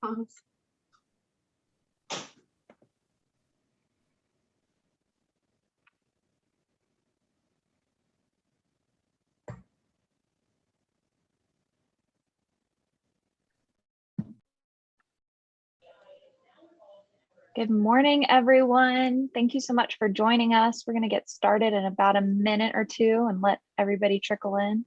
Pause. Good morning, everyone. Thank you so much for joining us. We're going to get started in about a minute or two and let everybody trickle in.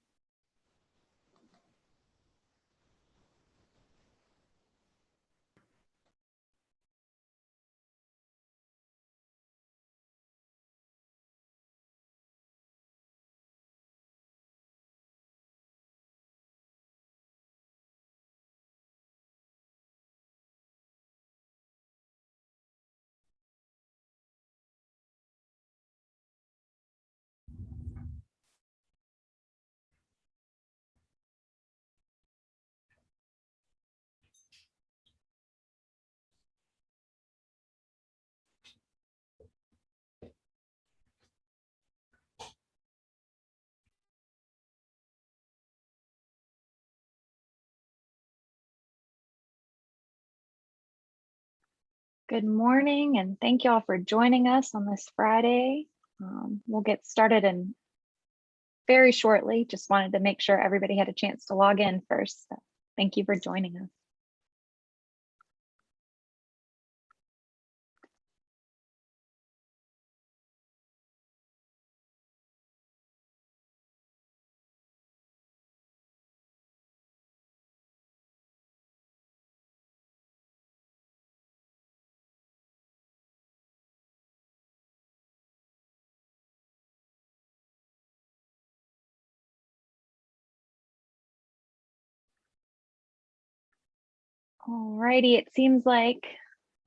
Good morning, and thank you all for joining us on this Friday. We'll get started in very shortly. Just wanted to make sure everybody had a chance to log in first. So thank you for joining us. Alrighty, it seems like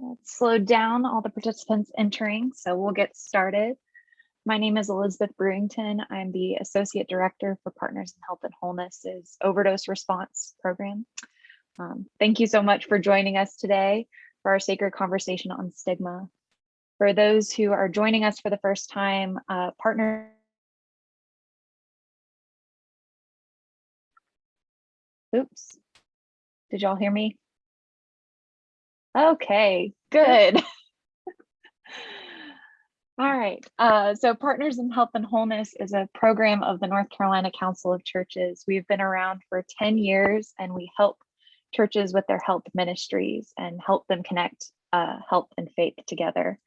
it's slowed down all the participants entering, so we'll get started. My name is Elizabeth Brewington. I'm the Associate Director for Partners in Health and Wholeness's Overdose Response Program. Thank you so much for joining us today for our sacred conversation on stigma. For those who are joining us for the first time, Oops, did y'all hear me? Okay, good. All right, so Partners in Health and Wholeness is a program of the North Carolina Council of Churches. We've been around for 10 years and we help churches with their health ministries and help them connect health and faith together.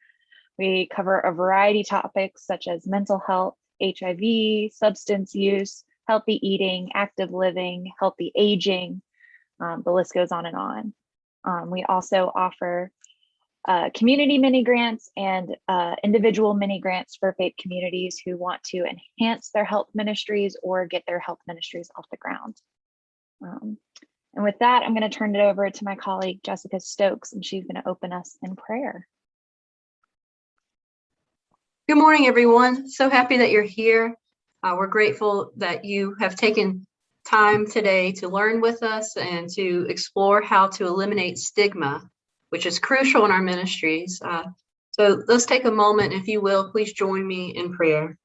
We cover a variety of topics such as mental health, HIV, substance use, healthy eating, active living, healthy aging. The list goes on and on. We also offer community mini grants and individual mini grants for faith communities who want to enhance their health ministries or get their health ministries off the ground. And with that, I'm going to turn it over to my colleague, Jessica Stokes, and she's going to open us in prayer. Good morning, everyone. So happy that you're here. We're grateful that you have taken time today to learn with us and to explore how to eliminate stigma, which is crucial in our ministries. So let's take a moment, if you will, please join me in prayer.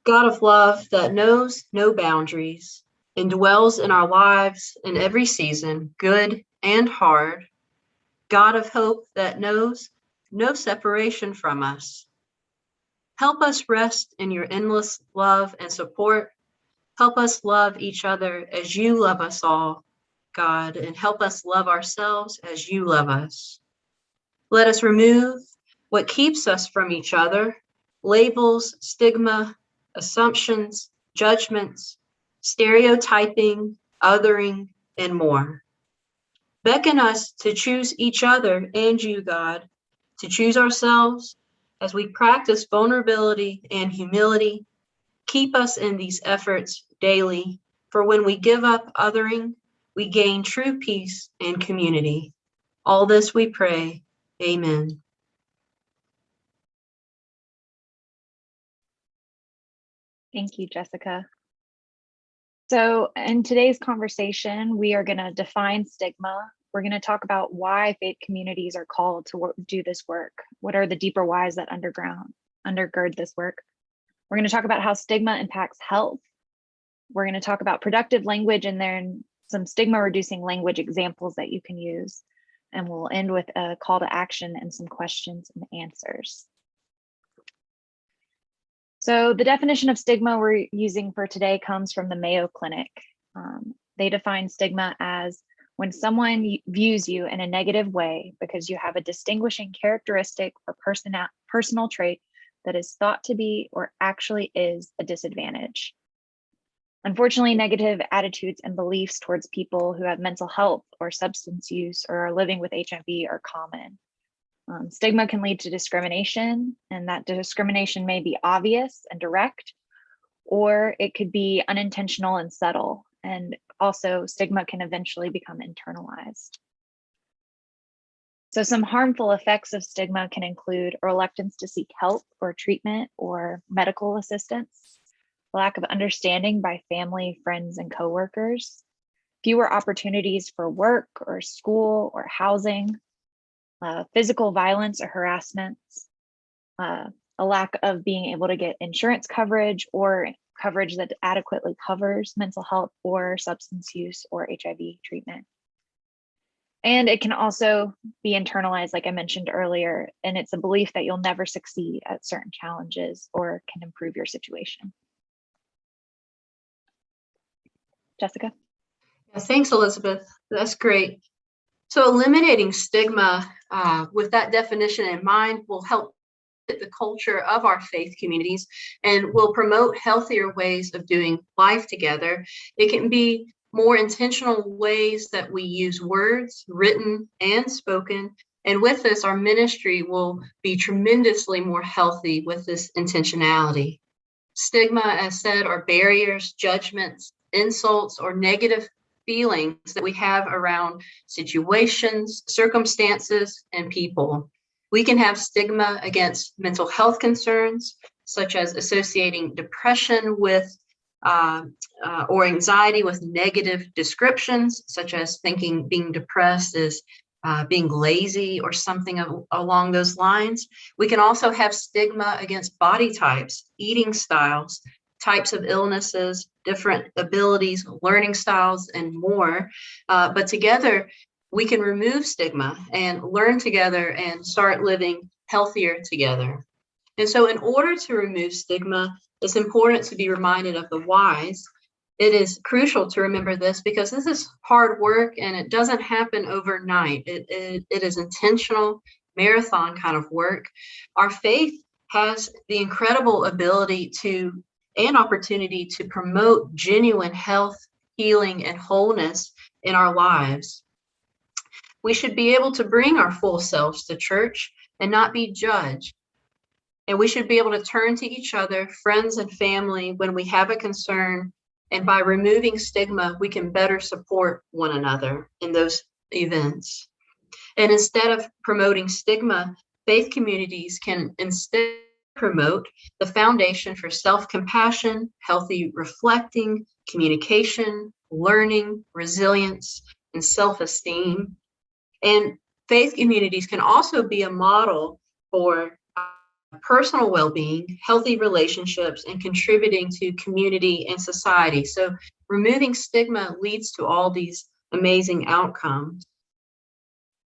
God of love that knows no boundaries and dwells in our lives in every season, good and hard. God of hope that knows no separation from us. Help us rest in your endless love and support. Help us love each other as you love us all, God, and help us love ourselves as you love us. Let us remove what keeps us from each other, labels, stigma, assumptions, judgments, stereotyping, othering, and more. Beckon us to choose each other and you, God, to choose ourselves as we practice vulnerability and humility. Keep us in these efforts daily, for when we give up othering, we gain true peace and community. All this we pray. Amen. Thank you, Jessica. So in today's conversation, we are going to define stigma. We're going to talk about why faith communities are called to do this work. What are the deeper whys that undergird this work? We're going to talk about how stigma impacts health. We're going to talk about productive language and then some stigma reducing language examples that you can use. And we'll end with a call to action and some questions and answers. So the definition of stigma we're using for today comes from the Mayo Clinic. They define stigma as when someone views you in a negative way because you have a distinguishing characteristic or personal trait that is thought to be or actually is a disadvantage. Unfortunately, negative attitudes and beliefs towards people who have mental health or substance use or are living with HIV are common. Stigma can lead to discrimination, and that discrimination may be obvious and direct, or it could be unintentional and subtle. And also, stigma can eventually become internalized. So some harmful effects of stigma can include a reluctance to seek help or treatment or medical assistance, lack of understanding by family, friends, and coworkers, fewer opportunities for work or school or housing, physical violence or harassment, a lack of being able to get insurance coverage or coverage that adequately covers mental health or substance use or HIV treatment. And it can also be internalized, like I mentioned earlier, and it's a belief that you'll never succeed at certain challenges or can improve your situation. Jessica? Yeah, thanks, Elizabeth. That's great. So eliminating stigma with that definition in mind will help the culture of our faith communities and will promote healthier ways of doing life together. It can be more intentional ways that we use words, written and spoken. And with this, our ministry will be tremendously more healthy with this intentionality. Stigma, as said, are barriers, judgments, insults, or negative feelings that we have around situations, circumstances, and people. We can have stigma against mental health concerns, such as associating depression with or anxiety with negative descriptions, such as thinking being depressed is being lazy or something along those lines. We can also have stigma against body types, eating styles, types of illnesses, different abilities, learning styles, and more. But together, we can remove stigma and learn together and start living healthier together. And so in order to remove stigma, it's important to be reminded of the whys. It is crucial to remember this because this is hard work and it doesn't happen overnight. It is intentional, marathon kind of work. Our faith has the incredible ability to and opportunity to promote genuine health, healing, and wholeness in our lives. We should be able to bring our full selves to church and not be judged. And we should be able to turn to each other, friends and family, when we have a concern. And by removing stigma, we can better support one another in those events. And instead of promoting stigma, faith communities can instead promote the foundation for self-compassion, healthy reflecting, communication, learning, resilience, and self-esteem. And faith communities can also be a model for personal well-being, healthy relationships, and contributing to community and society. So removing stigma leads to all these amazing outcomes.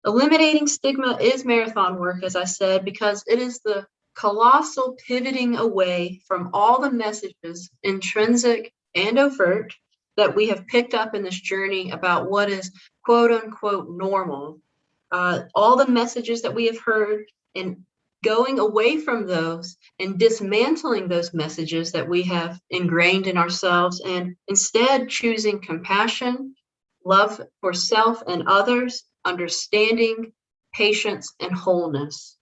Eliminating stigma is marathon work, as I said, because it is the colossal pivoting away from all the messages, intrinsic and overt, that we have picked up in this journey about what is quote unquote normal. All the messages that we have heard, and going away from those and dismantling those messages that we have ingrained in ourselves, and instead choosing compassion, love for self and others, understanding, patience, and wholeness.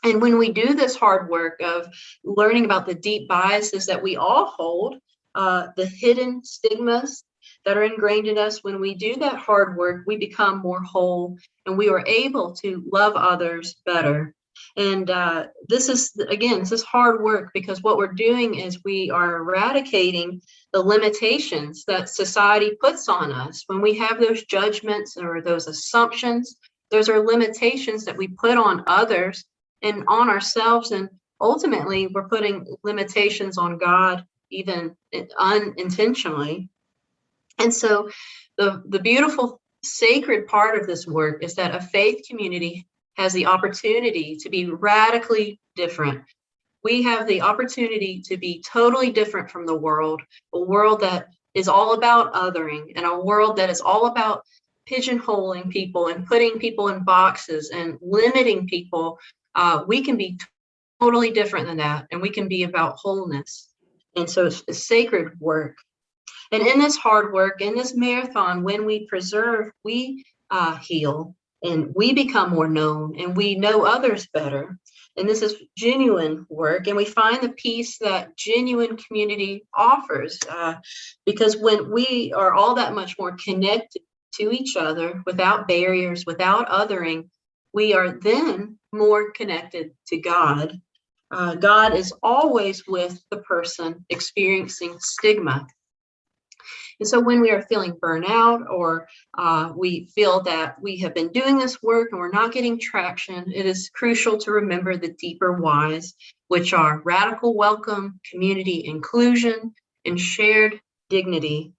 And when we do this hard work of learning about the deep biases that we all hold, the hidden stigmas that are ingrained in us, when we do that hard work, we become more whole and we are able to love others better. And this is hard work, because what we're doing is we are eradicating the limitations that society puts on us. When we have those judgments or those assumptions, those are limitations that we put on others and on ourselves. And ultimately, we're putting limitations on God, even unintentionally. And so The beautiful sacred part of this work is that a faith community has the opportunity to be radically different. We have the opportunity to be totally different from the world, a world that is all about othering, and a world that is all about pigeonholing people and putting people in boxes and limiting people. We can be totally different than that, and we can be about wholeness. And so it's a sacred work. And in this hard work, in this marathon, when we preserve, we heal, and we become more known, and we know others better. And this is genuine work, and we find the peace that genuine community offers, because when we are all that much more connected to each other without barriers, without othering, we are then more connected to God. God is always with the person experiencing stigma. And so when we are feeling burnout, or we feel that we have been doing this work and we're not getting traction, it is crucial to remember the deeper whys, which are radical welcome, community inclusion, and shared dignity.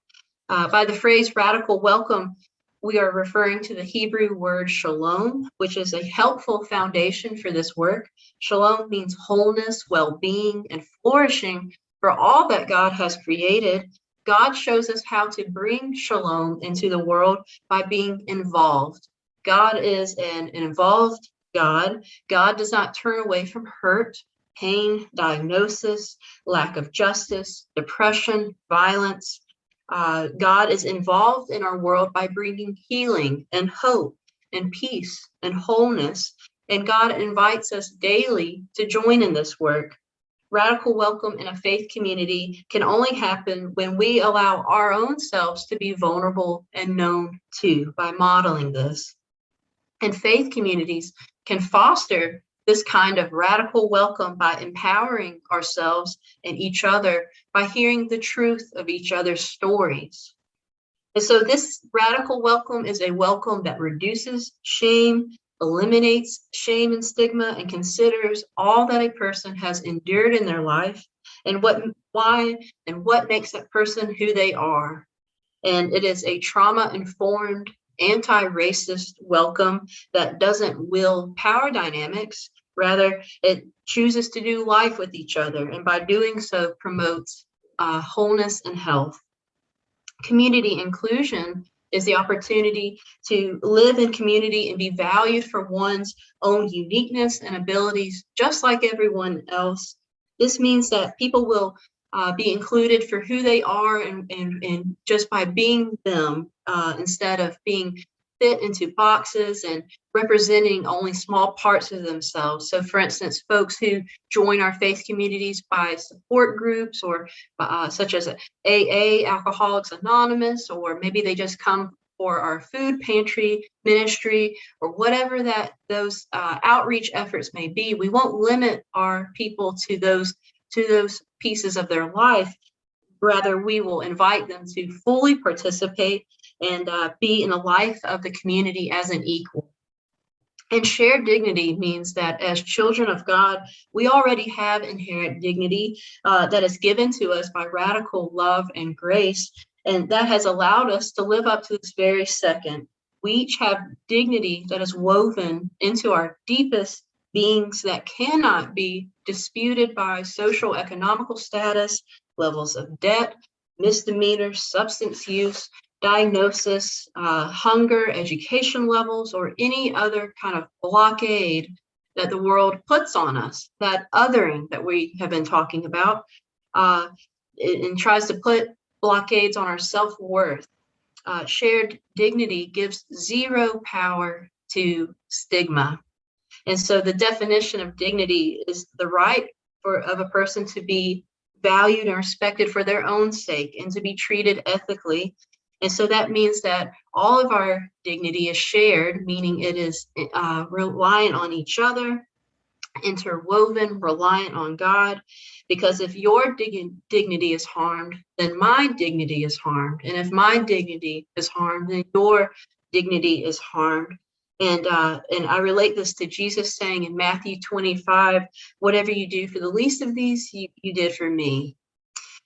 By the phrase radical welcome, we are referring to the Hebrew word shalom, which is a helpful foundation for this work. Shalom means wholeness, well-being, and flourishing for all that God has created. God shows us how to bring shalom into the world by being involved. God is an involved God. God does not turn away from hurt, pain, diagnosis, lack of justice, depression, violence. God is involved in our world by bringing healing and hope and peace and wholeness. And God invites us daily to join in this work. Radical welcome in a faith community can only happen when we allow our own selves to be vulnerable and known too, by modeling this. And faith communities can foster this kind of radical welcome by empowering ourselves and each other, by hearing the truth of each other's stories. And so this radical welcome is a welcome that reduces shame, eliminates shame and stigma, and considers all that a person has endured in their life, and why and what makes that person who they are. And it is a trauma-informed, anti-racist welcome that doesn't will power dynamics. Rather, it chooses to do life with each other, and by doing so promotes wholeness and health. Community inclusion is the opportunity to live in community and be valued for one's own uniqueness and abilities, just like everyone else. This means that people will be included for who they are, and just by being them, instead of being fit into boxes and representing only small parts of themselves. So for instance, folks who join our faith communities by support groups, or such as AA, Alcoholics Anonymous, or maybe they just come for our food pantry ministry, or whatever that those outreach efforts may be, we won't limit our people to those pieces of their life. Rather, we will invite them to fully participate and be in the life of the community as an equal. And shared dignity means that as children of God, we already have inherent dignity that is given to us by radical love and grace. And that has allowed us to live up to this very second. We each have dignity that is woven into our deepest beings, that cannot be disputed by social economical status, levels of debt, misdemeanors, substance use, diagnosis, hunger, education levels, or any other kind of blockade that the world puts on us. That othering that we have been talking about, and tries to put blockades on our self-worth. Shared dignity gives zero power to stigma. And so the definition of dignity is the right of a person to be valued and respected for their own sake, and to be treated ethically. And so that means that all of our dignity is shared, meaning it is reliant on each other, interwoven, reliant on God. Because if your dignity is harmed, then my dignity is harmed. And if my dignity is harmed, then your dignity is harmed. And I relate this to Jesus saying in Matthew 25, whatever you do for the least of these, you did for me.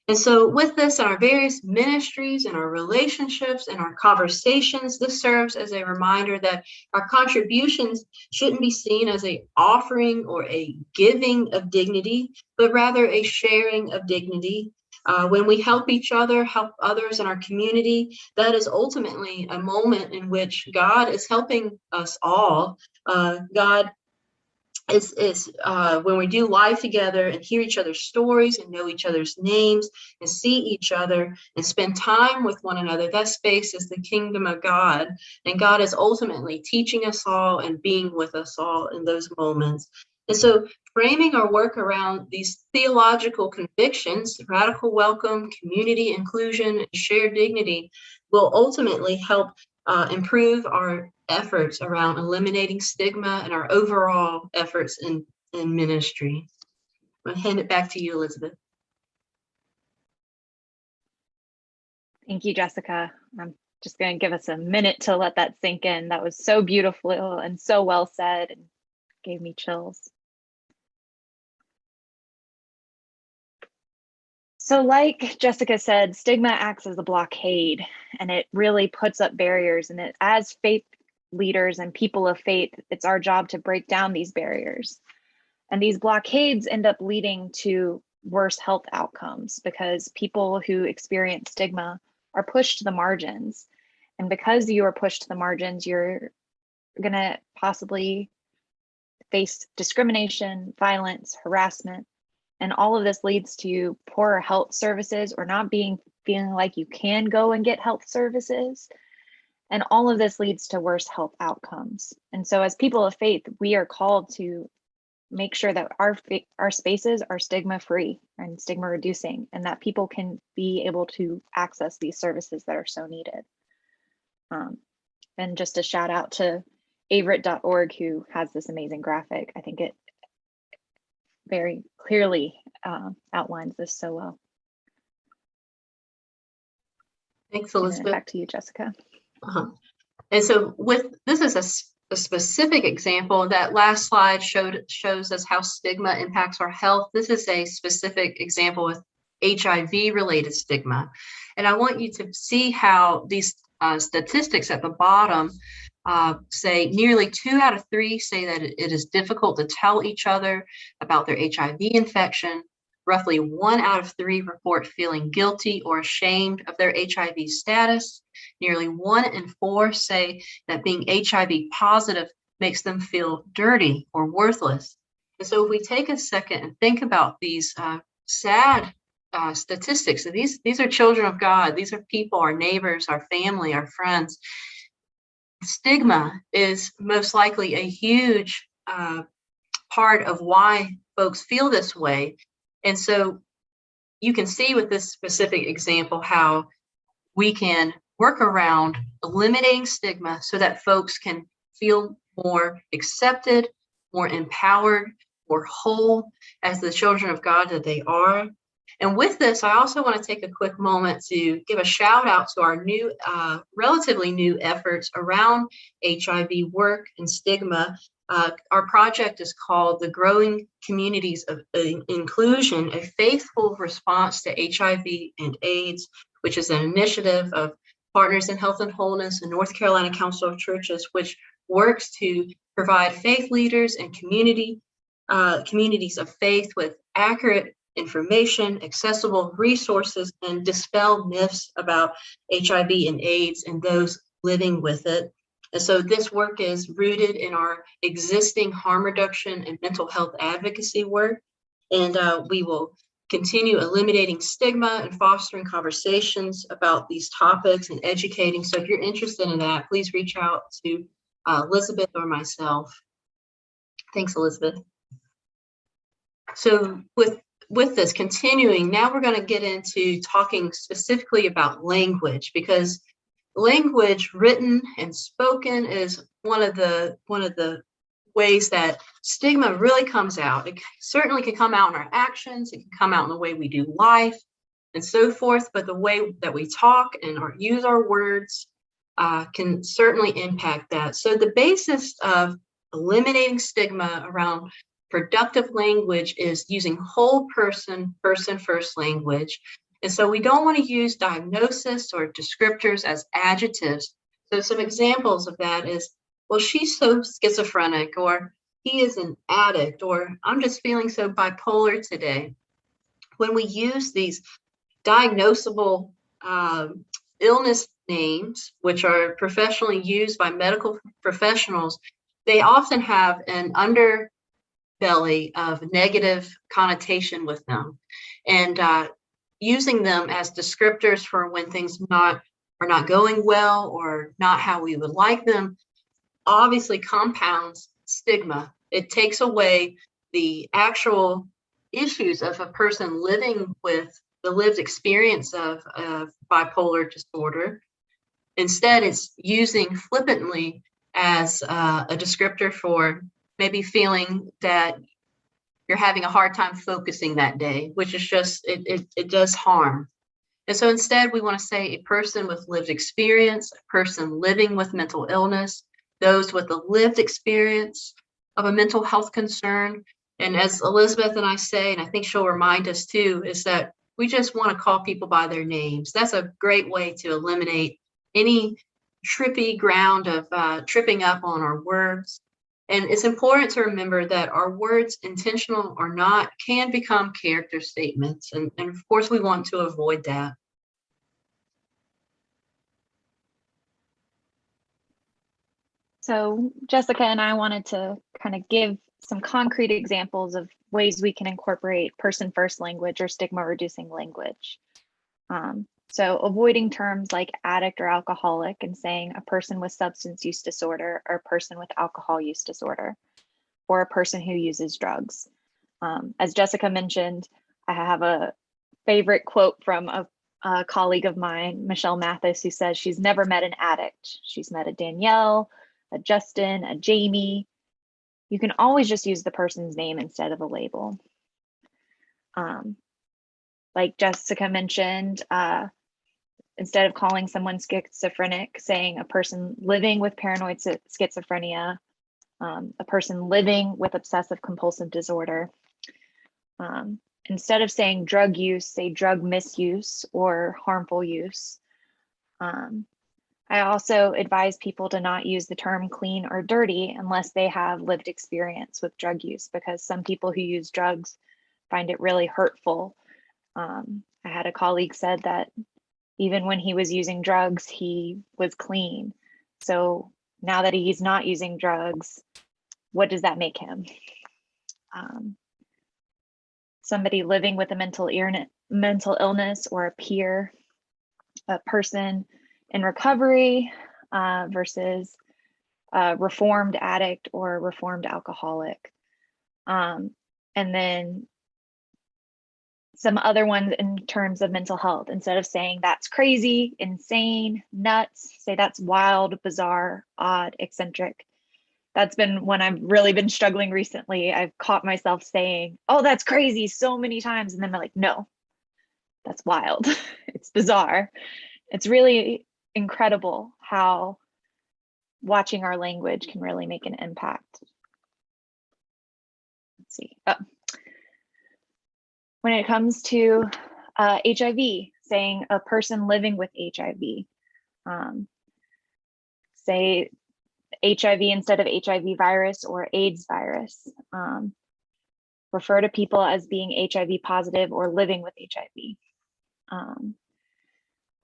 And so with this, in our various ministries and our relationships and our conversations, this serves as a reminder that our contributions shouldn't be seen as an offering or a giving of dignity, but rather a sharing of dignity. When we help each other, help others in our community, that is ultimately a moment in which God is helping us all. God is when we do life together and hear each other's stories and know each other's names and see each other and spend time with one another. That space is the kingdom of God, and God is ultimately teaching us all and being with us all in those moments. And so framing our work around these theological convictions, radical welcome, community inclusion, and shared dignity, will ultimately help improve our efforts around eliminating stigma and our overall efforts in ministry. I'm going to hand it back to you, Elizabeth. Thank you, Jessica. I'm just going to give us a minute to let that sink in. That was so beautiful and so well said and gave me chills. So like Jessica said, stigma acts as a blockade, and it really puts up barriers. And as faith leaders and people of faith, it's our job to break down these barriers. And these blockades end up leading to worse health outcomes because people who experience stigma are pushed to the margins. And because you are pushed to the margins, you're going to possibly face discrimination, violence, harassment. And all of this leads to poorer health services or not feeling like you can go and get health services. And all of this leads to worse health outcomes. And so as people of faith, we are called to make sure that our spaces are stigma free and stigma reducing, and that people can be able to access these services that are so needed. And just a shout out to avrit.org, who has this amazing graphic. I think it very clearly outlines this so well. Thanks, Elizabeth. Back to you, Jessica. And so this is a specific example. That last slide shows us how stigma impacts our health. This is a specific example with HIV-related stigma. And I want you to see how these statistics at the bottom say nearly 2 out of 3 say that it is difficult to tell each other about their HIV infection. Roughly 1 out of 3 report feeling guilty or ashamed of their HIV status. Nearly 1 in 4 say that being HIV positive makes them feel dirty or worthless. And so if we take a second and think about these sad statistics, so these are children of God. These are people, our neighbors, our family, our friends. Stigma is most likely a huge part of why folks feel this way. And so you can see with this specific example how we can work around eliminating stigma so that folks can feel more accepted, more empowered, more whole as the children of God that they are. And with this, I also want to take a quick moment to give a shout out to our new, relatively new efforts around HIV work and stigma. Our project is called the Growing Communities of Inclusion, a faithful response to HIV and AIDS, which is an initiative of Partners in Health and Wholeness and North Carolina Council of Churches, which works to provide faith leaders and communities of faith with accurate information, accessible resources, and dispel myths about HIV and AIDS and those living with it. And so this work is rooted in our existing harm reduction and mental health advocacy work. And we will continue eliminating stigma and fostering conversations about these topics and educating. So if you're interested in that, please reach out to Elizabeth or myself. Thanks, Elizabeth. So with this continuing, now we're going to get into talking specifically about language, because language written and spoken is one of the ways that stigma really comes out. It certainly can come out in our actions, it can come out in the way we do life and so forth, but the way that we talk and use our words can certainly impact that. So the basis of eliminating stigma around productive language is using whole person first language. And so we don't want to use diagnosis or descriptors as adjectives. So some examples of that is, well, she's so schizophrenic, or he is an addict, or I'm just feeling so bipolar today. When we use these diagnosable illness names, which are professionally used by medical professionals, they often have an underbelly of negative connotation with them. And using them as descriptors for when things are not going well or not how we would like them obviously compounds stigma. It takes away the actual issues of a person living with the lived experience of bipolar disorder. Instead, it's using flippantly as a descriptor for maybe feeling that you're having a hard time focusing that day, which is just, it does harm. And so instead, we want to say a person with lived experience, a person living with mental illness, those with a lived experience of a mental health concern. And as Elizabeth and I say, and I think she'll remind us too, is that we just want to call people by their names. That's a great way to eliminate any trippy ground of tripping up on our words. And it's important to remember that our words, intentional or not, can become character statements. And of course, we want to avoid that. So Jessica and I wanted to kind of give some concrete examples of ways we can incorporate person-first language or stigma-reducing language. So avoiding terms like addict or alcoholic and saying a person with substance use disorder or a person with alcohol use disorder or a person who uses drugs. As Jessica mentioned, I have a favorite quote from a colleague of mine, Michelle Mathis, who says she's never met an addict. She's met a Danielle, a Justin, a Jamie. You can always just use the person's name instead of a label. Like Jessica mentioned, instead of calling someone schizophrenic, saying a person living with paranoid schizophrenia, a person living with obsessive compulsive disorder. Instead of saying drug use, say drug misuse or harmful use. I also advise people to not use the term clean or dirty unless they have lived experience with drug use, because some people who use drugs find it really hurtful. I had a colleague said that even when he was using drugs, he was clean. So now that he's not using drugs, what does that make him? Somebody living with a mental illness or a peer, a person in recovery versus a reformed addict or reformed alcoholic. And then some other ones in terms of mental health. Instead of saying that's crazy, insane, nuts, say that's wild, bizarre, odd, eccentric. That's been when I've really been struggling recently. I've caught myself saying, oh, that's crazy so many times. And then I'm like, no, that's wild. It's bizarre. It's really incredible how watching our language can really make an impact. Let's see. When it comes to HIV, saying a person living with HIV, say HIV instead of HIV virus or AIDS virus. Refer to people as being HIV positive or living with HIV.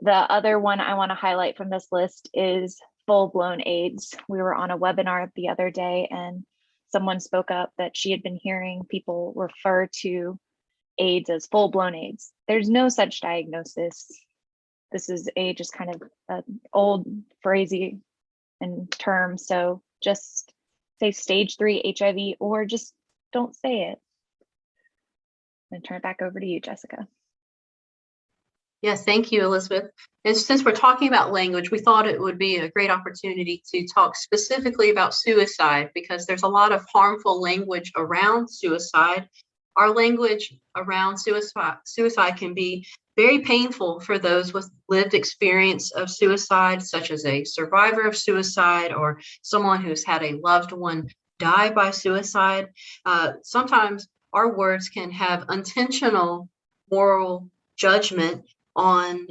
The other one I want to highlight from this list is full-blown AIDS. We were on a webinar the other day and someone spoke up that she had been hearing people refer to AIDS as full-blown AIDS. There's no such diagnosis. This is just kind of an old phrasey and term. So just say stage 3 HIV or just don't say it. I'm gonna turn it back over to you, Jessica. Yes, thank you, Elizabeth. And since we're talking about language, we thought it would be a great opportunity to talk specifically about suicide, because there's a lot of harmful language around suicide. Our language around suicide can be very painful for those with lived experience of suicide, such as a survivor of suicide or someone who's had a loved one die by suicide. Sometimes our words can have intentional moral judgment on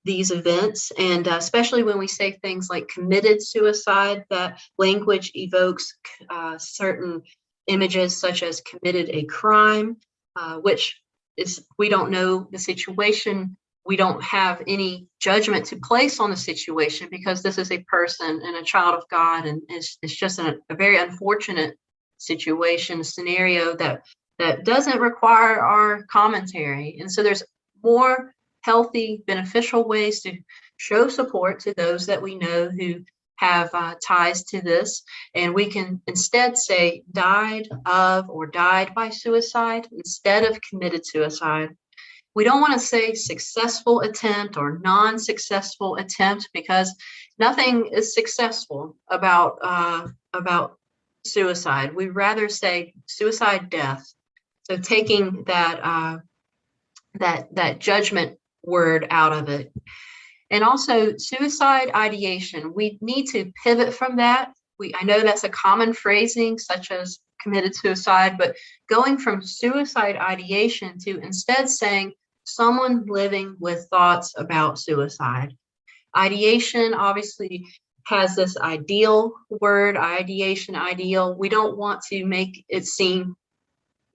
these events, and especially when we say things like committed suicide, that language evokes certain images such as committed a crime, which is, we don't know the situation. We don't have any judgment to place on the situation because this is a person and a child of God, and it's just a very unfortunate situation, scenario that doesn't require our commentary. And so there's more healthy, beneficial ways to show support to those that we know who have ties to this. And we can instead say died of or died by suicide instead of committed suicide. We don't want to say successful attempt or non-successful attempt, because nothing is successful about suicide. We'd rather say suicide death. So taking that judgment word out of it. And also suicide ideation. We need to pivot from that. I know that's a common phrasing, such as committed suicide, but going from suicide ideation to instead saying someone living with thoughts about suicide. Ideation obviously has this ideal word, ideation, ideal. We don't want to make it seem,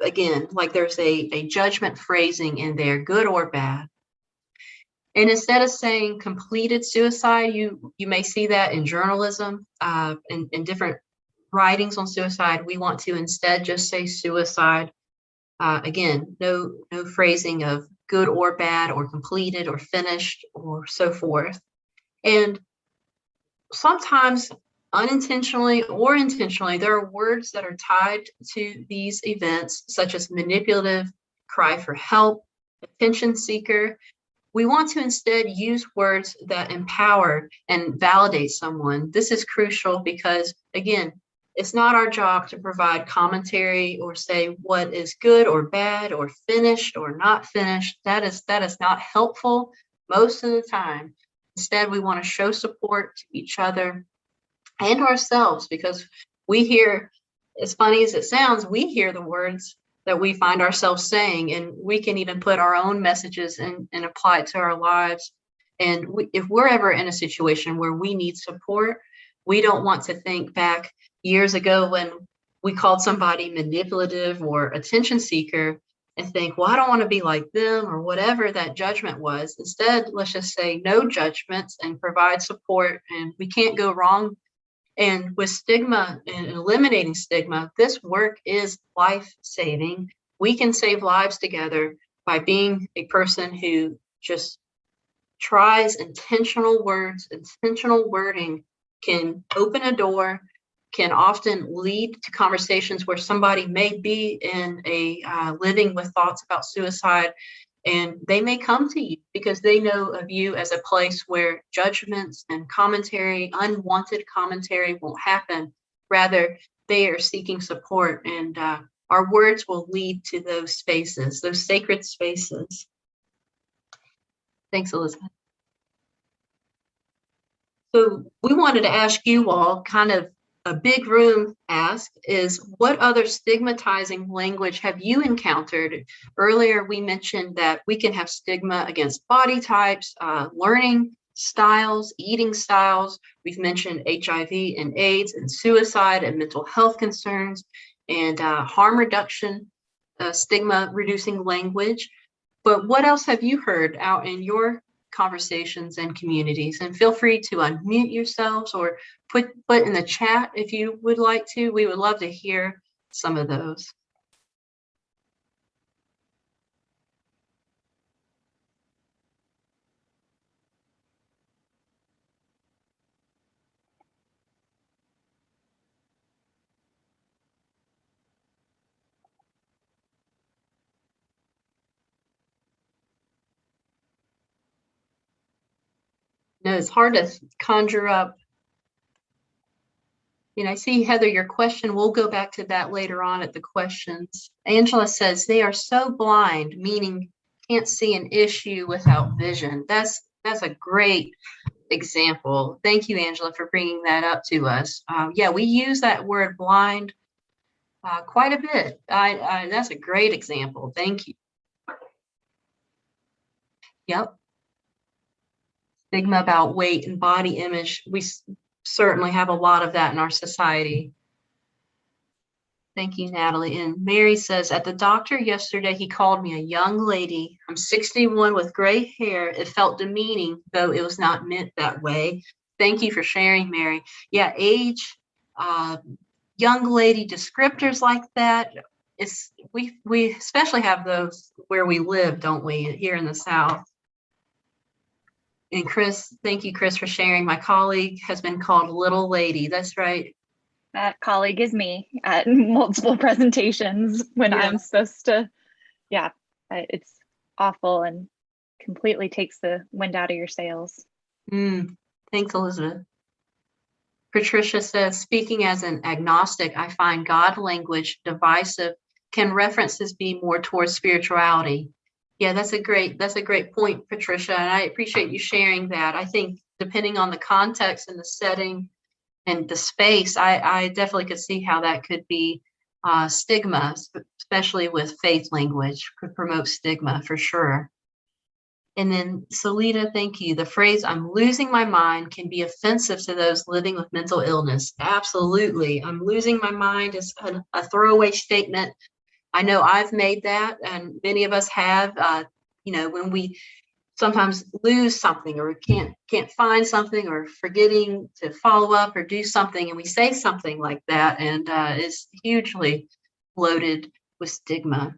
again, like there's a judgment phrasing in there, good or bad. And instead of saying completed suicide, you may see that in journalism, in different writings on suicide. We want to instead just say suicide. Again, no phrasing of good or bad or completed or finished or so forth. And sometimes unintentionally or intentionally, there are words that are tied to these events, such as manipulative, cry for help, attention seeker. We want to instead use words that empower and validate someone. This is crucial because, again, it's not our job to provide commentary or say what is good or bad or finished or not finished. That is not helpful most of the time. Instead, we want to show support to each other and ourselves, because we hear, as funny as it sounds, we hear the words that we find ourselves saying, and we can even put our own messages and apply it to our lives. And if we're ever in a situation where we need support, we don't want to think back years ago when we called somebody manipulative or attention seeker and think, well, I don't want to be like them, or whatever that judgment was. Instead, let's just say no judgments and provide support, and we can't go wrong. And with stigma and eliminating stigma, this work is life-saving. We can save lives together by being a person who just tries intentional words. Intentional wording can open a door, can often lead to conversations where somebody may be in a living with thoughts about suicide, and they may come to you because they know of you as a place where judgments and commentary, unwanted commentary, won't happen. Rather, they are seeking support, and our words will lead to those spaces, those sacred spaces. Thanks, Elizabeth. So we wanted to ask you all, kind of a big room ask, is what other stigmatizing language have you encountered? Earlier, we mentioned that we can have stigma against body types, learning styles, eating styles. We've mentioned HIV and AIDS and suicide and mental health concerns and harm reduction, stigma reducing language. But what else have you heard out in your conversations and communities? And feel free to unmute yourselves or put in the chat if you would like to. We would love to hear some of those. No, it's hard to conjure up. I see, Heather, your question, we'll go back to that later on at the questions. Angela says they are so blind, meaning can't see an issue without vision. That's a great example. Thank you, Angela, for bringing that up to us. Yeah, we use that word blind quite a bit. That's a great example. Thank you. Yep. Stigma about weight and body image. We certainly have a lot of that in our society. Thank you, Natalie. And Mary says, at the doctor yesterday, he called me a young lady. I'm 61 with gray hair. It felt demeaning, though it was not meant that way. Thank you for sharing, Mary. Yeah, age, young lady descriptors like that. We especially have those where we live, don't we, here in the South? And Chris, thank you, Chris, for sharing. My colleague has been called little lady. That's right. That colleague is me at multiple presentations when I'm supposed to, it's awful and completely takes the wind out of your sails. Thanks, Elizabeth. Patricia says, speaking as an agnostic, I find God language divisive. Can references be more towards spirituality? Yeah, that's a great point, Patricia, and I appreciate you sharing that. I think depending on the context and the setting and the space, I definitely could see how that could be stigma, especially with faith language, could promote stigma for sure. And then Salita, thank you. The phrase, I'm losing my mind, can be offensive to those living with mental illness. Absolutely. I'm losing my mind is a throwaway statement. I know I've made that, and many of us have, when we sometimes lose something or can't find something or forgetting to follow up or do something, and we say something like that, and it's hugely loaded with stigma.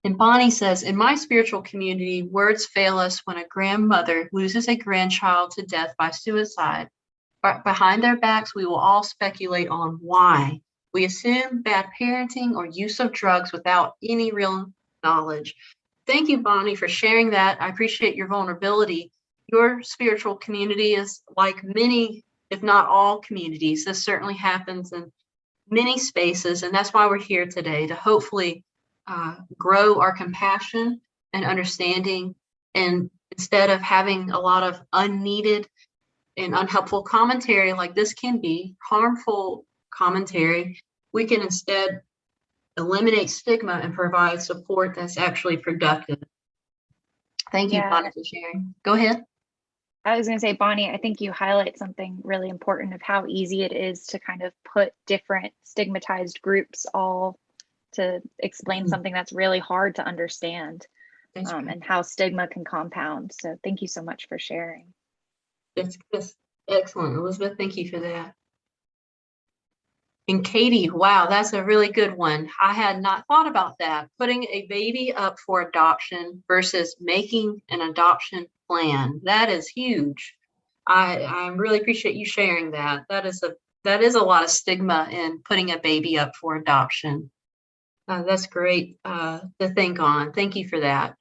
And Bonnie says, in my spiritual community, words fail us when a grandmother loses a grandchild to death by suicide. But behind their backs, we will all speculate on why. We assume bad parenting or use of drugs without any real knowledge. Thank you, Bonnie, for sharing that. I appreciate your vulnerability. Your spiritual community is like many, if not all communities. This certainly happens in many spaces, and that's why we're here today, to hopefully grow our compassion and understanding. And instead of having a lot of unneeded and unhelpful commentary, like this can be harmful commentary, we can instead eliminate stigma and provide support that's actually productive. Thank you, Bonnie, for sharing. Go ahead. I was going to say, Bonnie, I think you highlight something really important of how easy it is to kind of put different stigmatized groups all to explain something that's really hard to understand, and how stigma can compound. So thank you so much for sharing. That's excellent, Elizabeth. Thank you for that. And Katie, wow, that's a really good one. I had not thought about that. Putting a baby up for adoption versus making an adoption plan. That is huge. I really appreciate you sharing that. That is a lot of stigma in putting a baby up for adoption. That's great to think on. Thank you for that.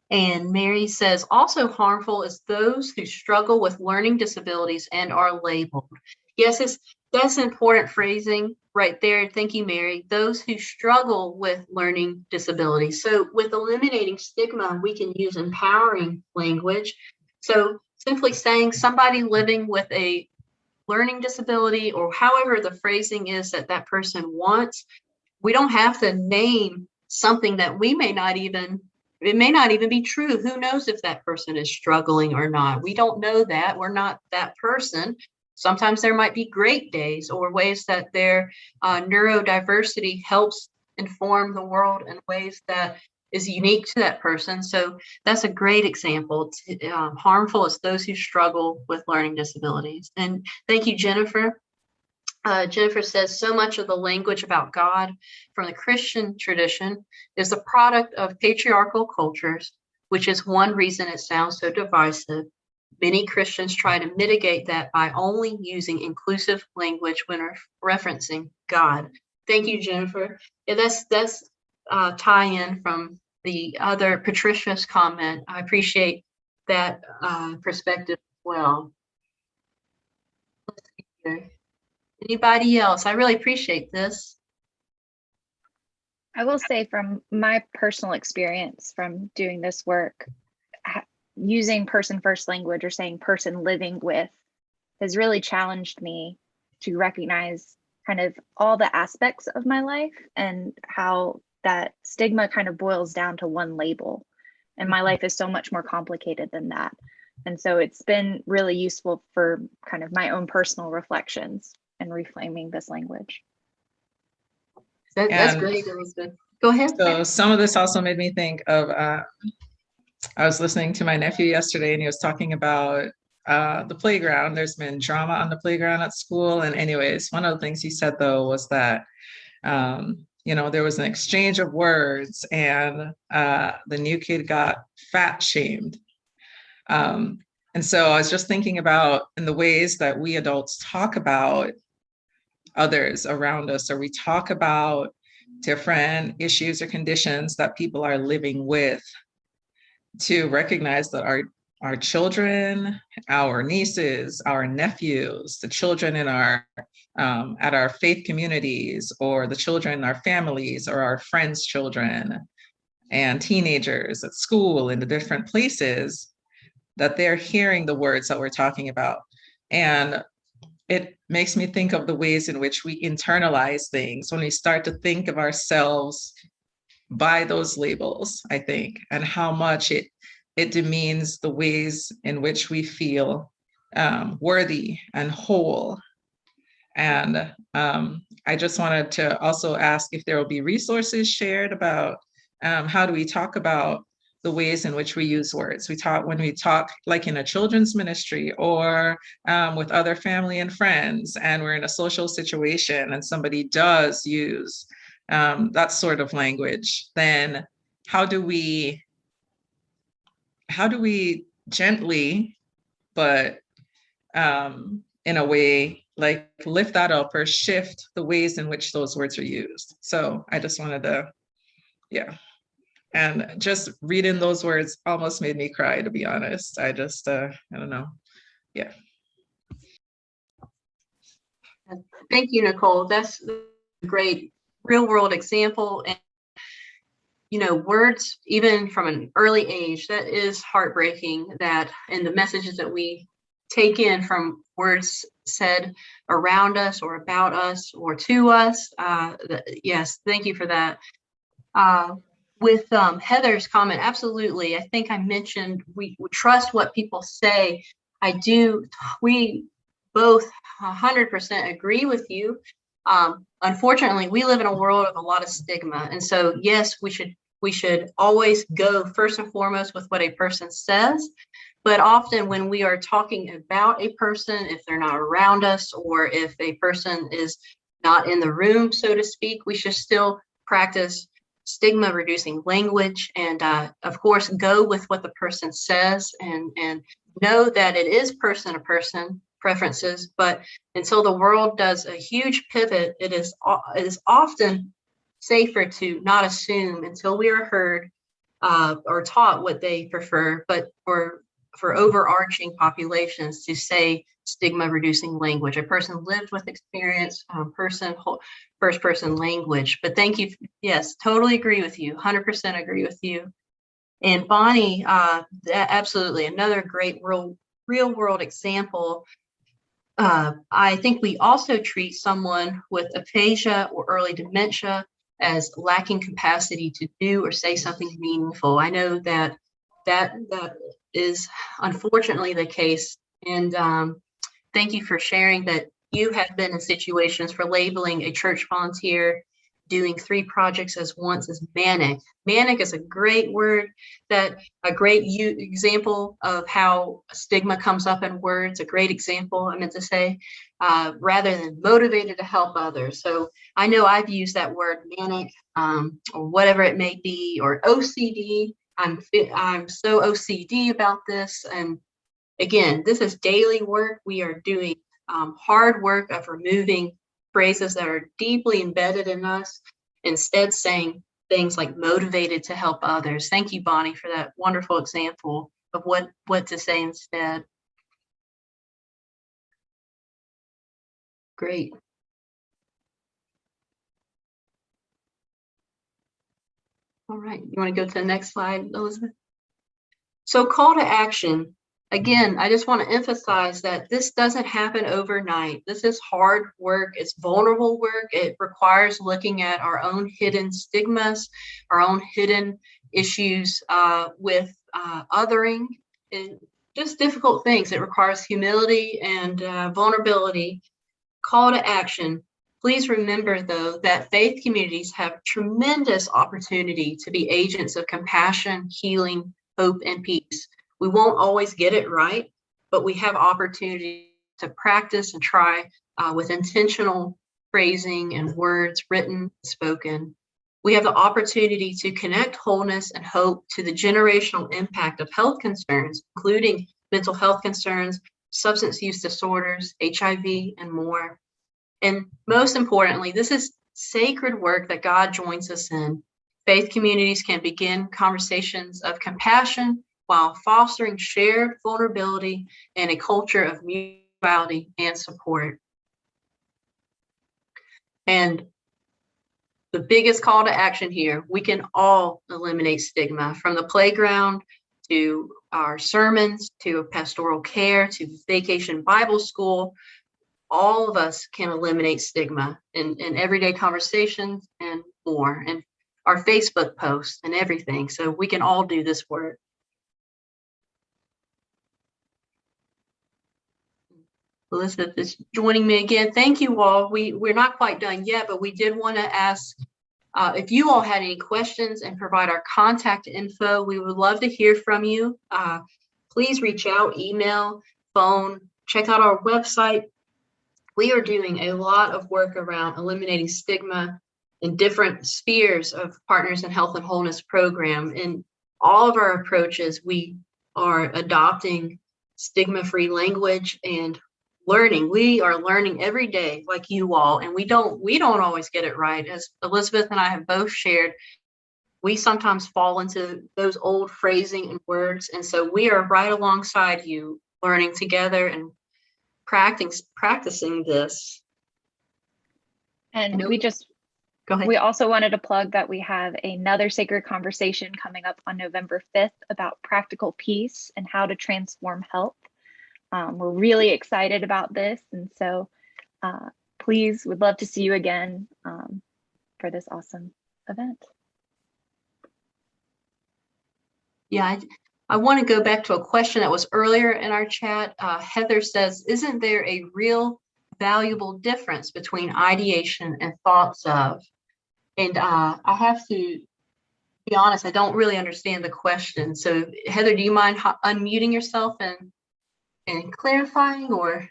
And Mary says, also harmful is those who struggle with learning disabilities and are labeled. Yes, that's important phrasing right there. Thank you, Mary. Those who struggle with learning disabilities. So with eliminating stigma, we can use empowering language. So simply saying somebody living with a learning disability, or however the phrasing is that person wants, we don't have to name something that it may not even be true. Who knows if that person is struggling or not? We don't know that. We're not that person. Sometimes there might be great days or ways that their neurodiversity helps inform the world in ways that is unique to that person. So that's a great example. Harmful is those who struggle with learning disabilities. And thank you, Jennifer. Jennifer says, so much of the language about God from the Christian tradition is the product of patriarchal cultures, which is one reason it sounds so divisive. Many Christians try to mitigate that by only using inclusive language when referencing God. Thank you, Jennifer. Yeah, that's tie-in from the other Patricia's comment. I appreciate that perspective as well. Let's see here. Anybody else? I really appreciate this. I will say from my personal experience from doing this work, using person first language or saying person living with has really challenged me to recognize kind of all the aspects of my life and how that stigma kind of boils down to one label. And my life is so much more complicated than that. And so it's been really useful for kind of my own personal reflections and reframing this language. That's great, Elizabeth. Go ahead. So some of this also made me think of, I was listening to my nephew yesterday, and he was talking about the playground. There's been drama on the playground at school. And anyways, one of the things he said, though, was that, there was an exchange of words, and the new kid got fat shamed. And so I was just thinking about in the ways that we adults talk about others around us, or we talk about different issues or conditions that people are living with, to recognize that our children, our nieces, our nephews, the children in our at our faith communities, or the children in our families, or our friends' children and teenagers at school in the different places, that they're hearing the words that we're talking about. And it makes me think of the ways in which we internalize things when we start to think of ourselves by those labels, I think, and how much it demeans the ways in which we feel worthy and whole. And I just wanted to also ask if there will be resources shared about how do we talk about the ways in which we use words. When we talk like in a children's ministry, or with other family and friends, and we're in a social situation and somebody does use that sort of language, then how do we gently, but in a way, like lift that up or shift the ways in which those words are used? So I just wanted to, and just reading those words almost made me cry, to be honest. I just, I don't know. Yeah. Thank you, Nicole. That's a great real world example. And, words, even from an early age, that is heartbreaking, that and the messages that we take in from words said around us or about us or to us. Yes, thank you for that. With Heather's comment, absolutely. I think I mentioned we trust what people say. We both 100% agree with you. Unfortunately, we live in a world of a lot of stigma. And so, yes, we should always go first and foremost with what a person says. But often when we are talking about a person, if they're not around us, or if a person is not in the room, so to speak, we should still practice stigma reducing language, and of course go with what the person says, and know that it is person to person preferences. But until the world does a huge pivot, it is often safer to not assume until we are heard or taught what they prefer. But for overarching populations to say stigma reducing language, a person lived with experience, first person language. But thank you. Yes, totally agree with you. 100% agree with you. And Bonnie, absolutely another great real world example. I think we also treat someone with aphasia or early dementia as lacking capacity to do or say something meaningful. I know that is unfortunately the case. And thank you for sharing that you have been in situations for labeling a church volunteer doing 3 projects as once as manic. Manic is a great word, a great example of how stigma comes up in words, a great example, I meant to say, rather than motivated to help others. So I know I've used that word manic, or whatever it may be, or OCD. I'm so OCD about this. And again, this is daily work. We are doing hard work of removing phrases that are deeply embedded in us, instead saying things like motivated to help others. Thank you, Bonnie, for that wonderful example of what to say instead. Great. All right, you want to go to the next slide, Elizabeth? So call to action. Again, I just want to emphasize that this doesn't happen overnight. This is hard work. It's vulnerable work. It requires looking at our own hidden stigmas, our own hidden issues with othering, and just difficult things. It requires humility and vulnerability. Call to action. Please remember, though, that faith communities have tremendous opportunity to be agents of compassion, healing, hope, and peace. We won't always get it right, but we have opportunity to practice and try with intentional phrasing and words written, spoken. We have the opportunity to connect wholeness and hope to the generational impact of health concerns, including mental health concerns, substance use disorders, HIV, and more. And most importantly, this is sacred work that God joins us in. Faith communities can begin conversations of compassion while fostering shared vulnerability and a culture of mutuality and support. And the biggest call to action here, we can all eliminate stigma, from the playground to our sermons, to pastoral care, to vacation Bible school. All of us can eliminate stigma in everyday conversations and more, and our Facebook posts and everything. So we can all do this work. Elizabeth is joining me again. Thank you all. We're not quite done yet, but we did want to ask if you all had any questions and provide our contact info. We would love to hear from you. Please reach out, email, phone, check out our website. We are doing a lot of work around eliminating stigma in different spheres of Partners in Health and Wholeness program. In all of our approaches, we are adopting stigma-free language and learning. We are learning every day, like you all, and we don't always get it right. As Elizabeth and I have both shared, we sometimes fall into those old phrasing and words, and so we are right alongside you, learning together and practicing this. And Go ahead. we also wanted to plug that we have another sacred conversation coming up on November 5th about practical peace and how to transform health. We're really excited about this, and so please, would love to see you again for this awesome event. Yeah, I want to go back to a question that was earlier in our chat. Heather says, isn't there a real valuable difference between ideation and thoughts of? And I have to be honest, I don't really understand the question. So Heather, do you mind unmuting yourself and clarifying, or?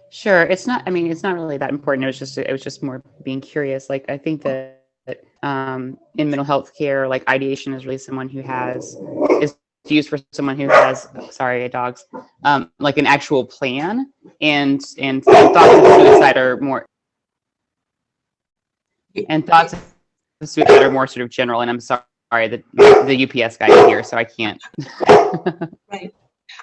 Sure. It's not really that important. It was just more being curious. Like, I think that in mental health care, like, ideation is really someone who is used for someone who has, sorry, dogs, like an actual plan, and thoughts of suicide are more, and thoughts of suicide are more sort of general. And I'm sorry that the UPS guy is here, so I can't. Right.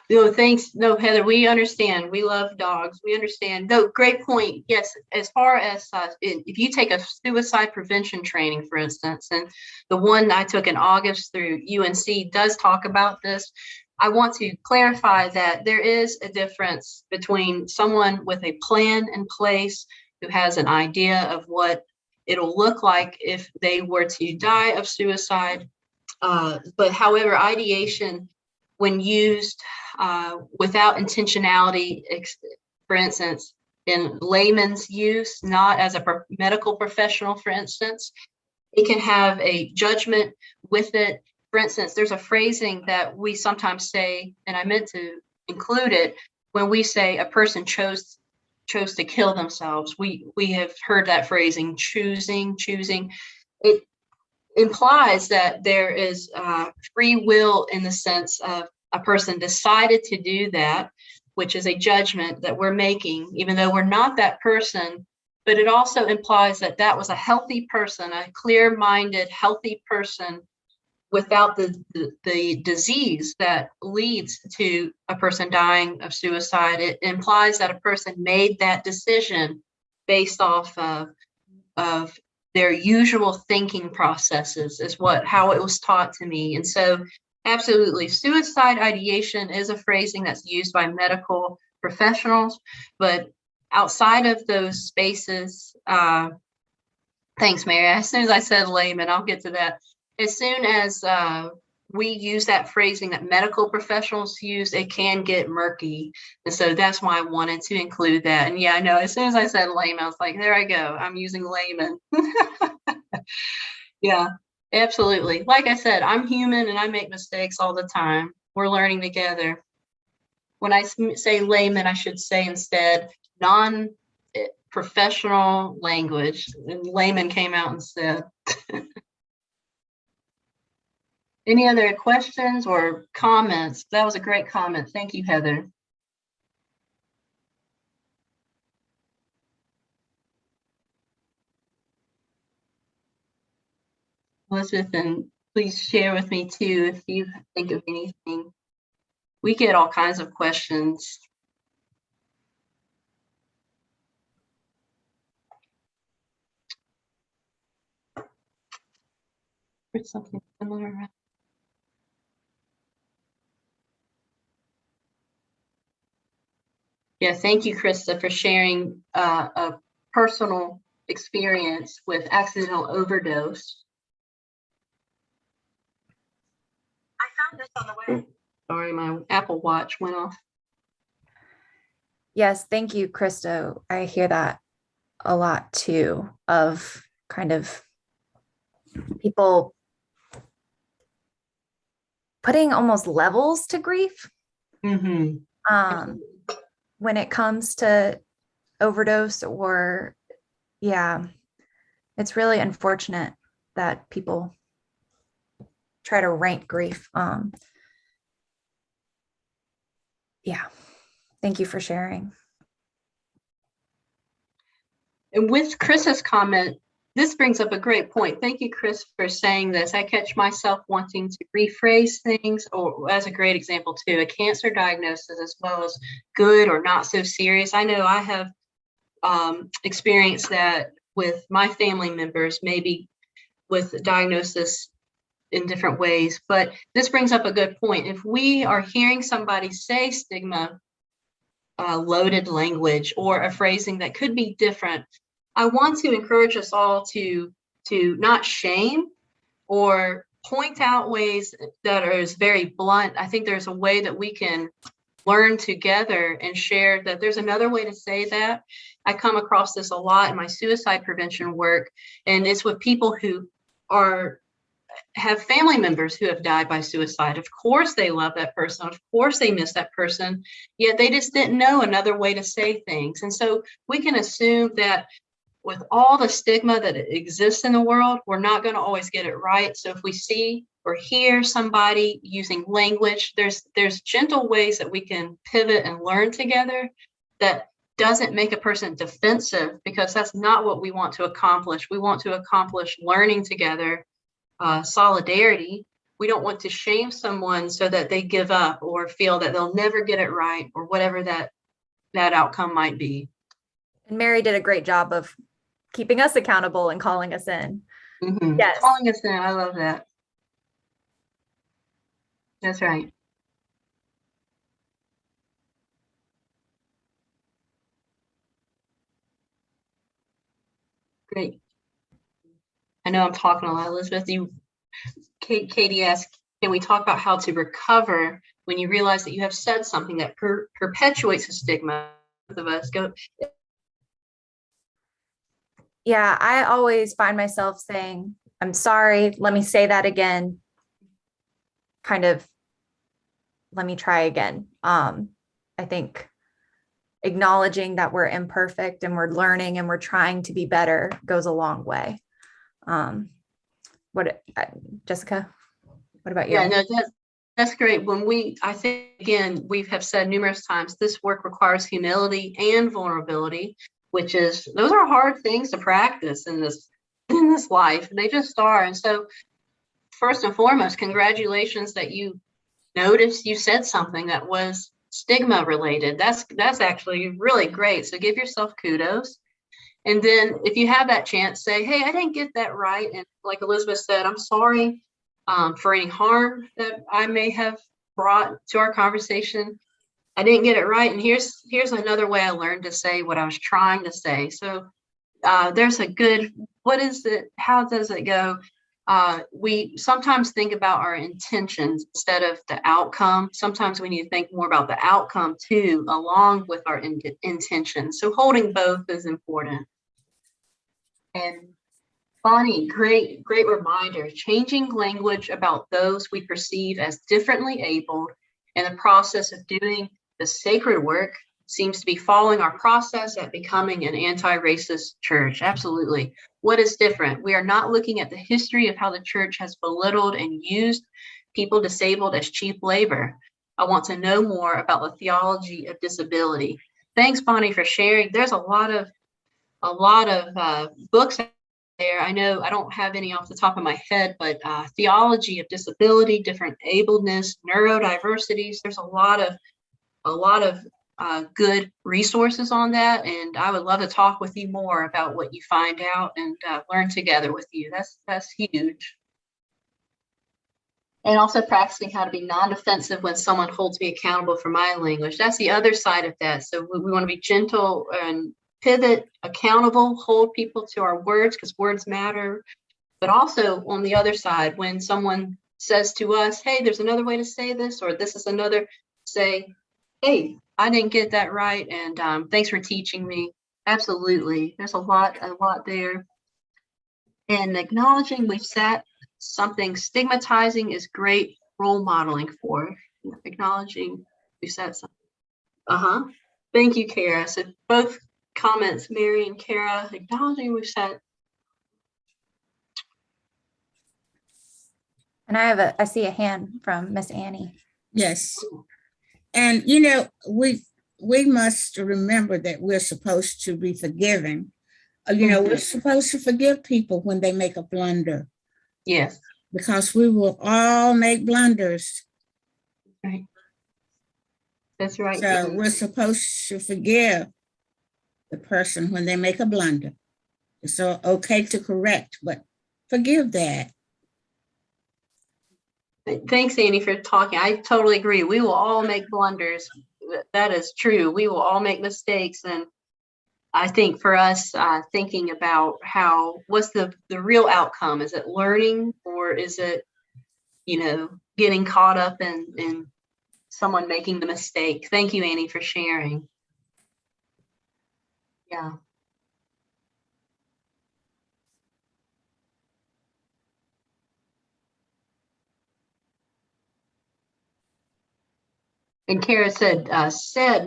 No, thanks. No, Heather, we understand. We love dogs. We understand. No, great point. Yes, as far as if you take a suicide prevention training, for instance, and the one I took in August through UNC does talk about this, I want to clarify that there is a difference between someone with a plan in place who has an idea of what it'll look like if they were to die of suicide. But however, ideation, when used without intentionality, for instance, in layman's use, not as a medical professional, for instance, it can have a judgment with it. For instance, there's a phrasing that we sometimes say, and I meant to include it, when we say a person chose to kill themselves. We have heard that phrasing, choosing. It implies that there is free will, in the sense of a person decided to do that, which is a judgment that we're making, even though we're not that person. But it also implies that that was a healthy person, a clear-minded, healthy person without the disease that leads to a person dying of suicide. It implies that a person made that decision based off of their usual thinking processes, is how it was taught to me. And so absolutely, suicide ideation is a phrasing that's used by medical professionals, but outside of those spaces, thanks, Mary. As soon as I said layman, I'll get to that. as soon as we use that phrasing that medical professionals use, it can get murky. And so that's why I wanted to include that. And yeah, I know, as soon as I said layman, I was like, there I go. I'm using layman. Yeah, absolutely. Like I said, I'm human and I make mistakes all the time. We're learning together. When I say layman, I should say instead non-professional language. And layman came out instead. Any other questions or comments? That was a great comment. Thank you, Heather. Elizabeth, and please share with me too if you think of anything. We get all kinds of questions. For something similar. Yeah, thank you, Krista, for sharing a personal experience with accidental overdose. I found this on the web. Sorry, my Apple Watch went off. Yes, thank you, Krista. I hear that a lot too, of kind of people putting almost levels to grief. Mm-hmm. When it comes to overdose, or yeah, it's really unfortunate that people try to rank grief. Yeah, thank you for sharing. And with Chris's comment, this brings up a great point. Thank you, Chris, for saying this. I catch myself wanting to rephrase things, or as a great example too, a cancer diagnosis as well as good or not so serious. I know I have experienced that with my family members, maybe with diagnosis in different ways. But this brings up a good point. If we are hearing somebody say stigma, loaded language, or a phrasing that could be different, I want to encourage us all to not shame or point out ways that are very blunt. I think there's a way that we can learn together and share that there's another way to say that. I come across this a lot in my suicide prevention work, and it's with people who have family members who have died by suicide. Of course they love that person. Of course they miss that person, yet they just didn't know another way to say things. And so we can assume that with all the stigma that exists in the world, we're not going to always get it right. So if we see or hear somebody using language, there's gentle ways that we can pivot and learn together that doesn't make a person defensive, because that's not what we want to accomplish. We want to accomplish learning together, solidarity. We don't want to shame someone so that they give up or feel that they'll never get it right, or whatever that outcome might be. And Mary did a great job of keeping us accountable and calling us in. Mm-hmm. Yes. Calling us in. I love that. That's right. Great. I know I'm talking a lot, Elizabeth. Katie asked, can we talk about how to recover when you realize that you have said something that perpetuates a stigma? Both of us go. Yeah, I always find myself saying, I'm sorry, let me say that again. Kind of, let me try again. I think acknowledging that we're imperfect and we're learning and we're trying to be better goes a long way. Jessica, what about you? Yeah, no, that's great. I think, again, we have said numerous times, this work requires humility and vulnerability, those are hard things to practice in this life. They just are. And so first and foremost, congratulations that you noticed you said something that was stigma related. That's actually really great. So give yourself kudos. And then if you have that chance, say, hey, I didn't get that right. And like Elizabeth said, I'm sorry for any harm that I may have brought to our conversation. I didn't get it right. And here's another way I learned to say what I was trying to say. So there's a good, what is it? How does it go? we sometimes think about our intentions instead of the outcome. Sometimes we need to think more about the outcome too, along with our intentions. So holding both is important. And Bonnie, great reminder. Changing language about those we perceive as differently abled in the process of doing the sacred work seems to be following our process at becoming an anti-racist church. Absolutely. What is different? We are not looking at the history of how the church has belittled and used people disabled as cheap labor. I want to know more about the theology of disability. Thanks, Bonnie, for sharing. There's a lot of books there. I know I don't have any off the top of my head, but theology of disability, different ableness, neurodiversities. There's a lot of good resources on that, and I would love to talk with you more about what you find out and learn together with you. That's huge. And also practicing how to be non-defensive when someone holds me accountable for my language. That's the other side of that. So we want to be gentle and pivot, accountable, hold people to our words because words matter. But also on the other side, when someone says to us, hey, there's another way to say this, or this is another, say, hey, I didn't get that right, and thanks for teaching me. Absolutely. There's a lot there. And acknowledging we've set something stigmatizing is great role modeling for. Acknowledging we've set something. Thank you, Kara. So both comments, Mary and Kara, acknowledging we've set. And I see a hand from Miss Annie. Yes. And, we must remember that we're supposed to be forgiving. We're supposed to forgive people when they make a blunder. Yes. Because we will all make blunders. Right. That's right. So we're supposed to forgive the person when they make a blunder. It's okay to correct, but forgive that. Thanks, Annie, for talking. I totally agree. We will all make blunders. That is true. We will all make mistakes. And I think for us, thinking about what's the real outcome? Is it learning, or is it, getting caught up in someone making the mistake? Thank you, Annie, for sharing. Yeah. And Kara said,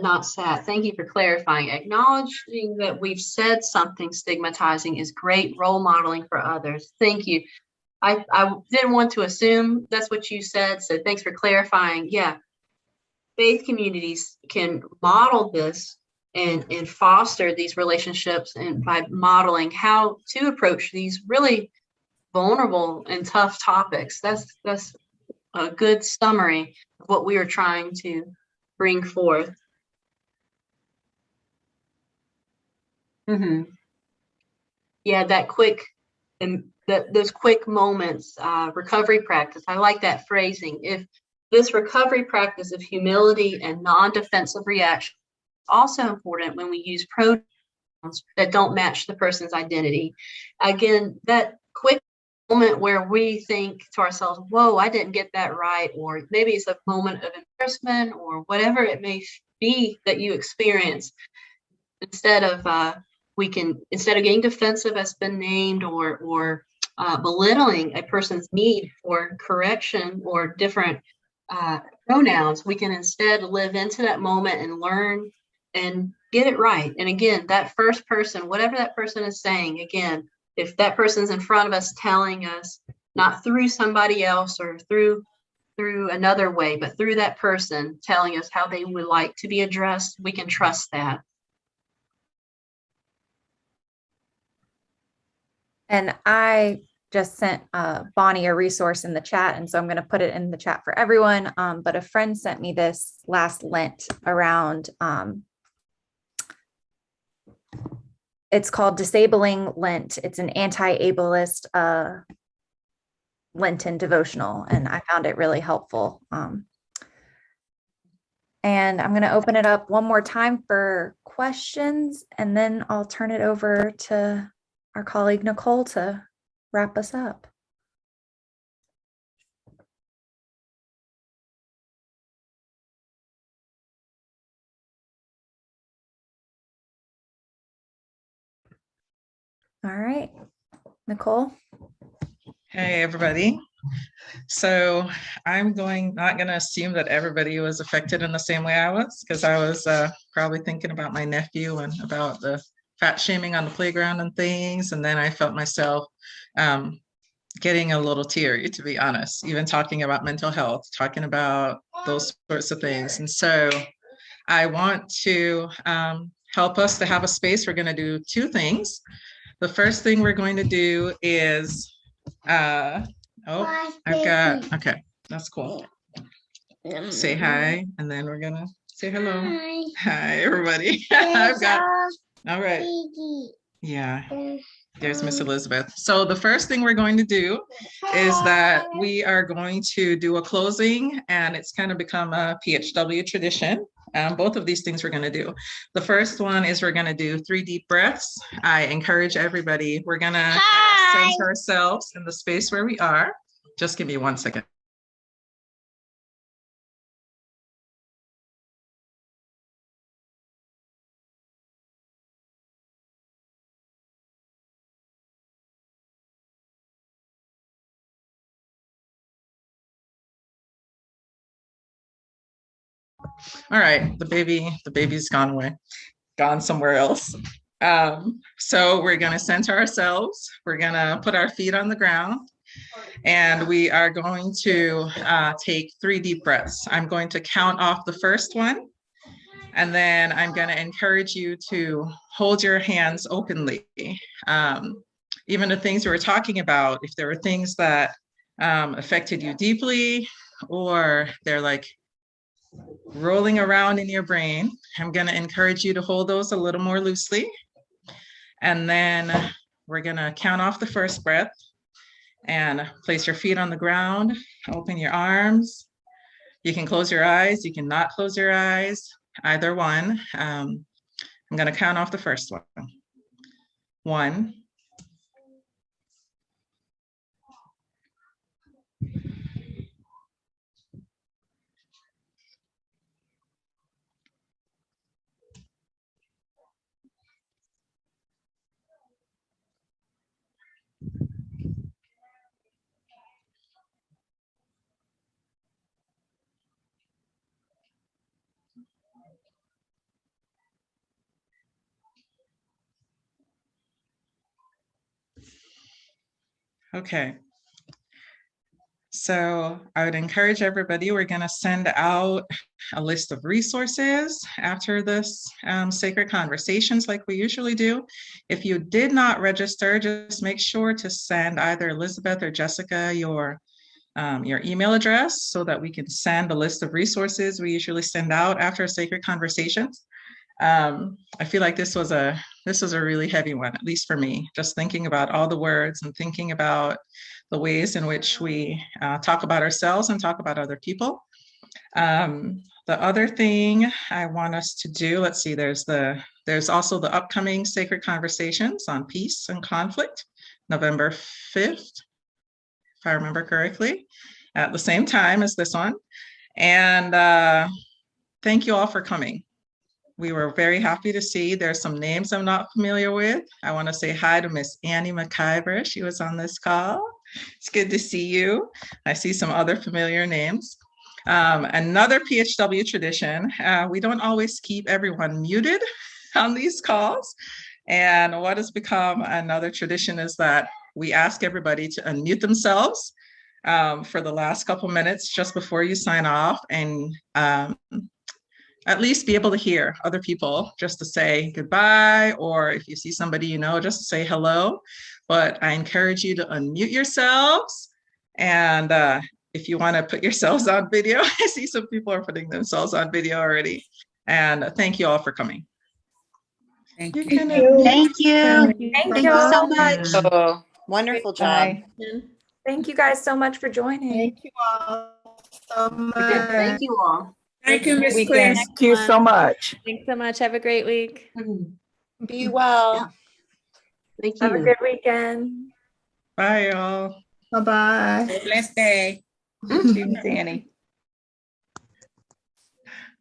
not sat. Thank you for clarifying. Acknowledging that we've said something stigmatizing is great role modeling for others. Thank you. I didn't want to assume that's what you said, so thanks for clarifying. Yeah, faith communities can model this and foster these relationships, and by modeling how to approach these really vulnerable and tough topics. That's a good summary of what we are trying to bring forth. Yeah, that quick and those quick moments, recovery practice. I like that phrasing. If this recovery practice of humility and non-defensive reaction is also important when we use pronouns that don't match the person's identity. Again, that quick moment where we think to ourselves, whoa, I didn't get that right, or maybe it's a moment of embarrassment or whatever it may be that you experience. Instead of getting defensive as been named, or belittling a person's need for correction or different pronouns, we can instead live into that moment and learn and get it right. And again, that first person, whatever that person is saying, again, if that person's in front of us telling us, not through somebody else or through another way, but through that person telling us how they would like to be addressed, we can trust that. And I just sent Bonnie a resource in the chat, and so I'm going to put it in the chat for everyone. But a friend sent me this last Lent around, it's called Disabling Lent. It's an anti-ableist Lenten devotional, and I found it really helpful. And I'm going to open it up one more time for questions, and then I'll turn it over to our colleague Nicole to wrap us up. All right, Nicole. Hey, everybody. So I'm not going to assume that everybody was affected in the same way I was, because I was probably thinking about my nephew and about the fat shaming on the playground and things. And then I felt myself getting a little teary, to be honest, even talking about mental health, talking about those sorts of things. And so I want to help us to have a space. We're going to do two things. The first thing we're going to do is, okay, that's cool. Say hi, and then we're going to say hello. Hi, everybody. All right. Yeah, there's Miss Elizabeth. So the first thing we're going to do is that we are going to do a closing, and it's kind of become a PHW tradition. Both of these things we're going to do. The first one is we're going to do 3 deep breaths. I encourage everybody, we're going to center ourselves in the space where we are. Just give me 1 second. All right, the baby's gone away, gone somewhere else. So we're going to center ourselves. We're going to put our feet on the ground, and we are going to take 3 deep breaths. I'm going to count off the first one, and then I'm going to encourage you to hold your hands openly. Even the things we were talking about, if there were things that affected you deeply, or they're like rolling around in your brain, I'm going to encourage you to hold those a little more loosely. And then we're going to count off the first breath and place your feet on the ground, open your arms. You can close your eyes, you can not close your eyes, either one. I'm going to count off the first one. 1. Okay. So I would encourage everybody, we're going to send out a list of resources after this sacred conversations like we usually do. If you did not register, just make sure to send either Elizabeth or Jessica your email address so that we can send a list of resources we usually send out after sacred conversations. I feel like this was a really heavy one, at least for me, just thinking about all the words and thinking about the ways in which we talk about ourselves and talk about other people. The other thing I want us to do, let's see, there's also the upcoming Sacred Conversations on Peace and Conflict, November 5th, if I remember correctly, at the same time as this one. And thank you all for coming. We were very happy to see there's some names I'm not familiar with. I want to say hi to Miss Annie McIver. She was on this call. It's good to see you. I see some other familiar names. Another PHW tradition, we don't always keep everyone muted on these calls. And what has become another tradition is that we ask everybody to unmute themselves for the last couple minutes just before you sign off, and at least be able to hear other people, just to say goodbye, or if you see somebody you know, just to say hello. But I encourage you to unmute yourselves, and if you want to put yourselves on video, I see some people are putting themselves on video already. And thank you all for coming. Thank you. Thank you. Thank you so much. Oh, wonderful job. Thank you guys so much for joining. Thank you all so much. Thank you all. Thank you, Ms. Chris. Thank you so much. Thanks so much. Have a great week. Be well. Thank you. Have a good weekend. Bye, y'all. Bye-bye. Have a blessed day. Miss Annie.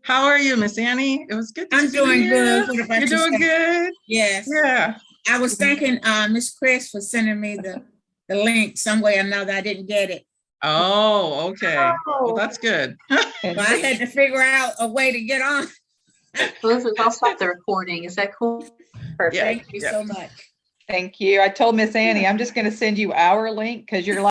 How are you, Miss Annie? It was good to I'm see doing you. good. What about You're doing yourself? good? Yes. Yeah. I was thanking Miss Chris for sending me the link some way or another. I didn't get it. Oh, okay. Well, Oh. that's good. So I had to figure out a way to get on. Elizabeth, I'll stop the recording. Is that cool? Perfect. Thank you so much. Thank you. I told Miss Annie, I'm just going to send you our link because you're